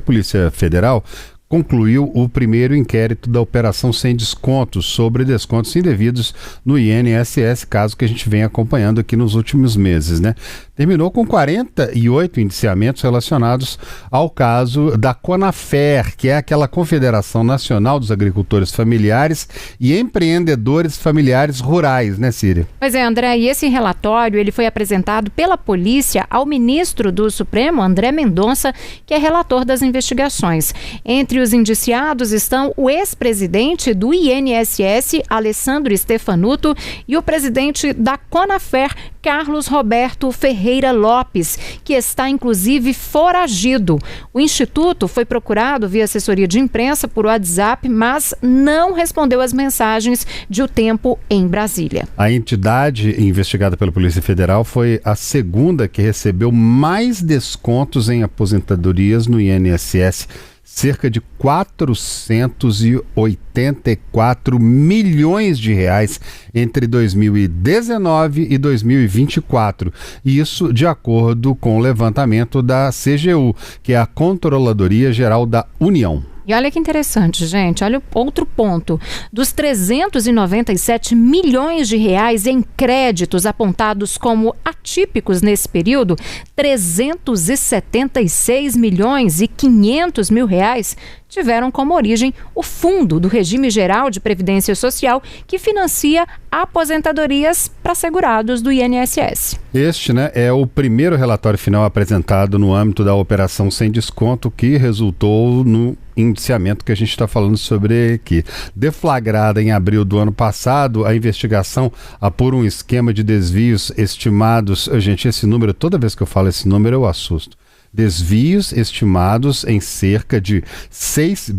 Polícia Federal concluiu o primeiro inquérito da Operação Sem Descontos sobre descontos indevidos no INSS, caso que a gente vem acompanhando aqui nos últimos meses, né? Terminou com 48 indiciamentos relacionados ao caso da Conafer, que é aquela Confederação Nacional dos Agricultores Familiares e Empreendedores Familiares Rurais, né, Síria? Pois é, André, e esse relatório ele foi apresentado pela polícia ao ministro do Supremo, André Mendonça, que é relator das investigações. Entre os indiciados estão o ex-presidente do INSS, Alessandro Stefanuto, e o presidente da Conafer, Carlos Roberto Ferreira Lopes, que está inclusive foragido. O Instituto foi procurado via assessoria de imprensa por WhatsApp, mas não respondeu às mensagens de O Tempo em Brasília. A entidade investigada pela Polícia Federal foi a segunda que recebeu mais descontos em aposentadorias no INSS. Cerca de 484 milhões de reais entre 2019 e 2024. Isso de acordo com o levantamento da CGU, que é a Controladoria Geral da União. E olha que interessante, gente, olha outro ponto. Dos 397 milhões de reais em créditos apontados como atípicos nesse período, 376 milhões e 500 mil reais tiveram como origem o Fundo do Regime Geral de Previdência Social, que financia aposentadorias para segurados do INSS. Este, é o primeiro relatório final apresentado no âmbito da Operação Sem Desconto, que resultou no indiciamento que a gente está falando sobre aqui. Deflagrada em abril do ano passado, a investigação apura um esquema de desvios estimados. Gente, esse número, toda vez que eu falo esse número, eu assusto. Desvios estimados em cerca de 6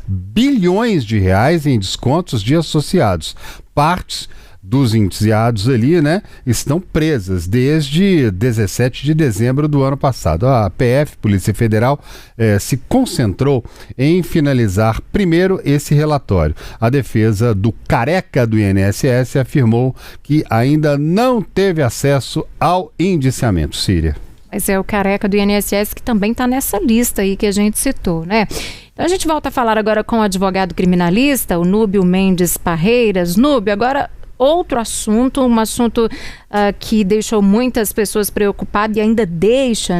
bilhões de reais em descontos de associados. Partes dos indiciados ali, estão presas desde 17 de dezembro do ano passado. A PF, Polícia Federal, se concentrou em finalizar primeiro esse relatório. A defesa do careca do INSS afirmou que ainda não teve acesso ao indiciamento. Síria. Mas é o careca do INSS que também está nessa lista aí que a gente citou, né? Então a gente volta a falar agora com o advogado criminalista, o Núbio Mendes Parreiras. Núbio, agora outro assunto, um assunto que deixou muitas pessoas preocupadas e ainda deixa,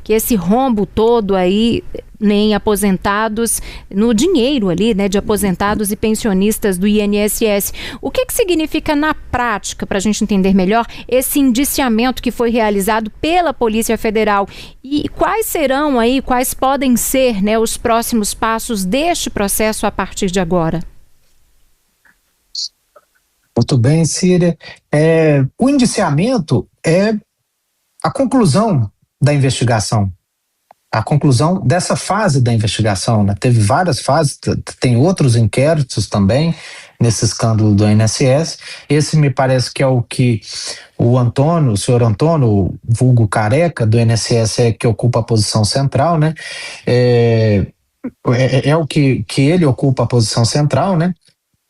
que esse rombo todo aí em aposentados, no dinheiro ali, de aposentados e pensionistas do INSS. O que significa na prática, para a gente entender melhor, esse indiciamento que foi realizado pela Polícia Federal e quais podem ser, os próximos passos deste processo a partir de agora? Muito bem, Síria. O indiciamento é a conclusão da investigação, a conclusão dessa fase da investigação, Teve várias fases, tem outros inquéritos também nesse escândalo do INSS. Esse me parece que é o que o senhor Antônio, vulgo careca do INSS, que ocupa a posição central, É o que ele ocupa a posição central,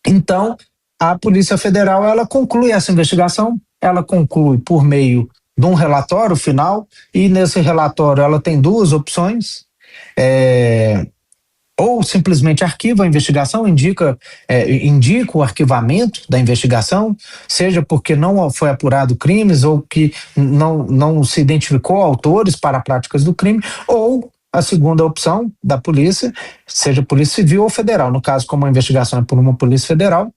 Então, a Polícia Federal, ela conclui essa investigação, ela conclui por meio de um relatório final, e nesse relatório ela tem duas opções, ou simplesmente arquiva a investigação, indica o arquivamento da investigação, seja porque não foi apurado crimes ou que não se identificou autores para práticas do crime, ou a segunda opção da polícia, seja Polícia Civil ou Federal. No caso, como a investigação é por uma Polícia Federal,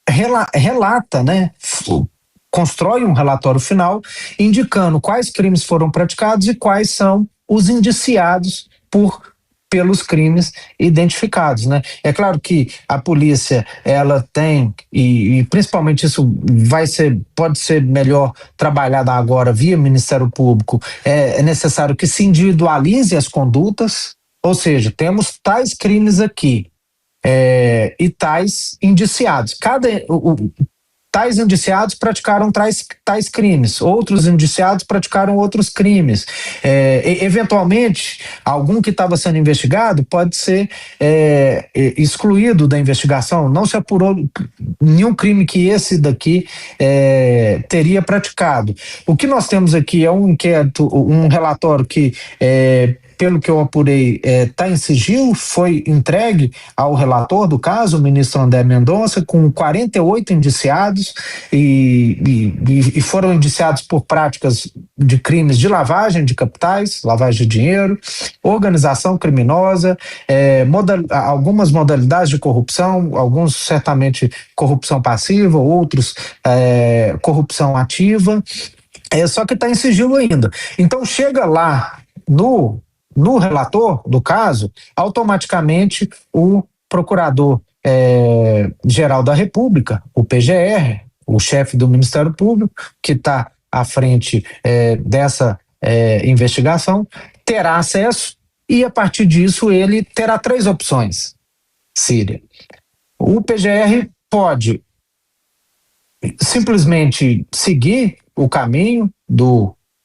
relata, constrói um relatório final indicando quais crimes foram praticados e quais são os indiciados pelos crimes identificados, É claro que a polícia, ela tem, e principalmente isso pode ser melhor trabalhado agora via Ministério Público, é necessário que se individualize as condutas, ou seja, temos tais crimes aqui, e tais indiciados. Tais indiciados praticaram tais crimes, outros indiciados praticaram outros crimes. Eventualmente, algum que estava sendo investigado pode ser excluído da investigação. Não se apurou nenhum crime que esse daqui teria praticado. O que nós temos aqui é um inquérito, um relatório que pelo que eu apurei, está em sigilo, foi entregue ao relator do caso, o ministro André Mendonça, com 48 indiciados e foram indiciados por práticas de crimes de lavagem de capitais, lavagem de dinheiro, organização criminosa, algumas modalidades de corrupção, alguns certamente corrupção passiva, outros corrupção ativa, só que está em sigilo ainda. Então chega lá no relator do caso, automaticamente o Procurador-Geral da República, o PGR, o chefe do Ministério Público, que está à frente dessa investigação, terá acesso e, a partir disso, ele terá 3 opções, Síria. O PGR pode simplesmente seguir o caminho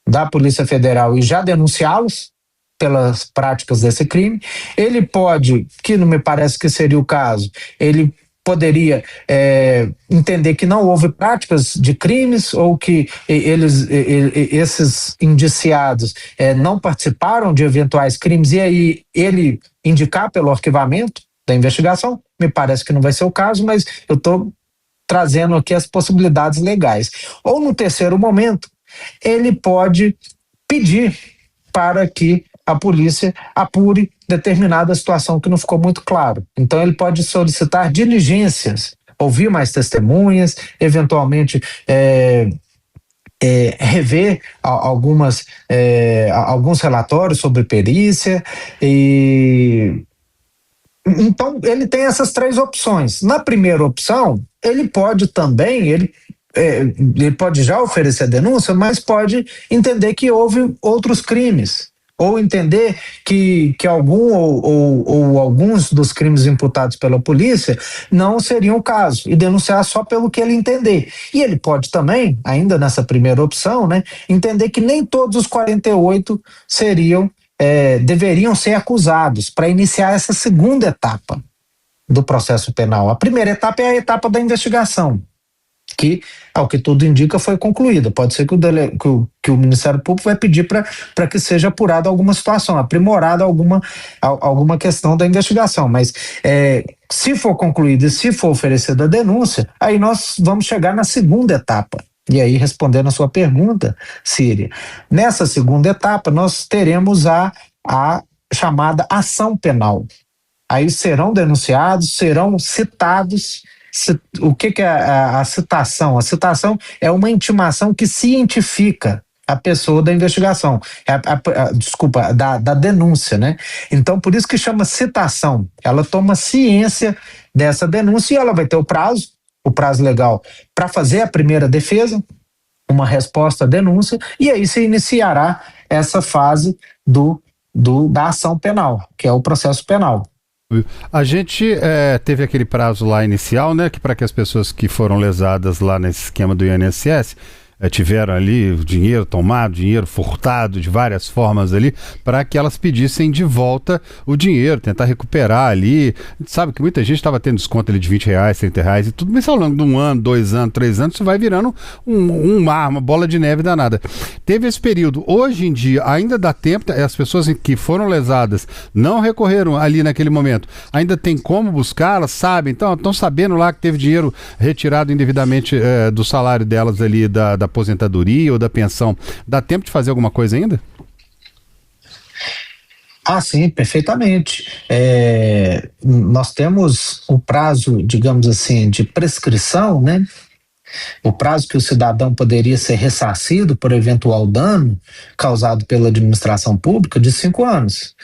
da Polícia Federal e já denunciá-los pelas práticas desse crime. Ele pode, que não me parece que seria o caso, ele poderia entender que não houve práticas de crimes ou que esses indiciados não participaram de eventuais crimes e aí ele indicar pelo arquivamento da investigação. Me parece que não vai ser o caso, mas eu estou trazendo aqui as possibilidades legais. Ou no terceiro momento, ele pode pedir para que a polícia apure determinada situação que não ficou muito claro. Então ele pode solicitar diligências, ouvir mais testemunhas, eventualmente rever alguns relatórios sobre perícia. Então ele tem essas 3 opções. Na primeira opção, ele pode também, ele pode já oferecer a denúncia, mas pode entender que houve outros crimes, ou entender que algum ou alguns dos crimes imputados pela polícia não seriam o caso, e denunciar só pelo que ele entender. E ele pode também, ainda nessa primeira opção, né, entender que nem todos os 48 deveriam ser acusados para iniciar essa segunda etapa do processo penal. A primeira etapa é a etapa da investigação, que, ao que tudo indica, foi concluída. Pode ser que o Ministério Público vai pedir para que seja apurada alguma situação, aprimorada alguma questão da investigação, mas se for concluída e se for oferecida a denúncia, aí nós vamos chegar na segunda etapa. E aí, respondendo a sua pergunta, Síria, nessa segunda etapa nós teremos a chamada ação penal. Aí serão denunciados, serão citados. O que é a citação? A citação é uma intimação que cientifica a pessoa da investigação, desculpa, da denúncia, né? Então, por isso que chama citação. Ela toma ciência dessa denúncia e ela vai ter o prazo legal para fazer a primeira defesa, uma resposta à denúncia, e aí se iniciará essa fase da ação penal, que é o processo penal. A gente teve aquele prazo lá inicial, né, que para que as pessoas que foram lesadas lá nesse esquema do INSS tiveram ali o dinheiro tomado, dinheiro furtado de várias formas ali, para que elas pedissem de volta o dinheiro, tentar recuperar ali. A gente sabe que muita gente estava tendo desconto ali de R$20, R$30 e tudo, mas ao longo de 1 ano, 2 anos, 3 anos, isso vai virando uma bola de neve danada. Teve esse período. Hoje em dia ainda dá tempo, as pessoas que foram lesadas não recorreram ali naquele momento, ainda tem como buscar, elas sabem, então estão sabendo lá que teve dinheiro retirado indevidamente do salário delas ali, da aposentadoria ou da pensão. Dá tempo de fazer alguma coisa ainda? Sim, perfeitamente. Nós temos o prazo, digamos assim, de prescrição, né? O prazo que o cidadão poderia ser ressarcido por eventual dano causado pela administração pública de 5 anos.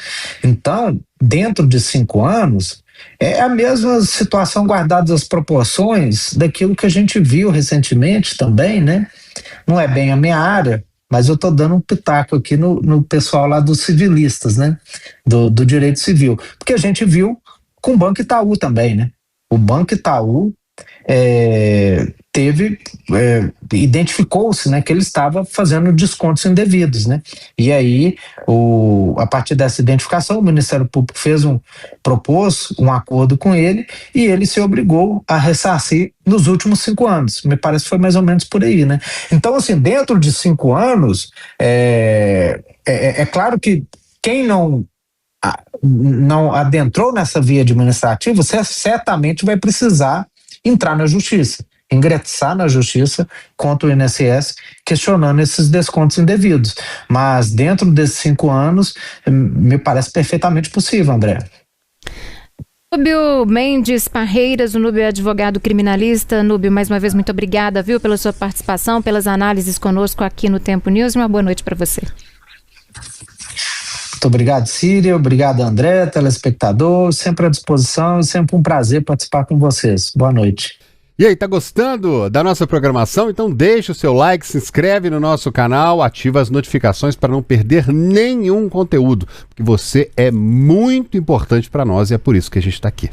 Então, dentro de 5 anos, é a mesma situação, guardadas as proporções daquilo que a gente viu recentemente também, né? Não é bem a minha área, mas eu estou dando um pitaco aqui no pessoal lá dos civilistas, né? Do direito civil. Porque a gente viu com o Banco Itaú também, né? O Banco Itaú identificou-se, né, que ele estava fazendo descontos indevidos, né? E aí, a partir dessa identificação, o Ministério Público propôs um acordo com ele e ele se obrigou a ressarcir nos últimos 5 anos. Me parece que foi mais ou menos por aí, né? Então, assim, dentro de 5 anos, é claro que quem não adentrou nessa via administrativa, você certamente vai precisar entrar na justiça, ingressar na justiça contra o INSS, questionando esses descontos indevidos. Mas dentro desses 5 anos, me parece perfeitamente possível, André. Núbio Mendes Parreiras, o Núbio é advogado criminalista. Núbio, mais uma vez, muito obrigada, viu, pela sua participação, pelas análises conosco aqui no Tempo News. Uma boa noite para você. Muito obrigado, Síria. Obrigado, André, telespectador. Sempre à disposição e sempre um prazer participar com vocês. Boa noite. E aí, tá gostando da nossa programação? Então deixa o seu like, se inscreve no nosso canal, ativa as notificações para não perder nenhum conteúdo, porque você é muito importante para nós e é por isso que a gente está aqui.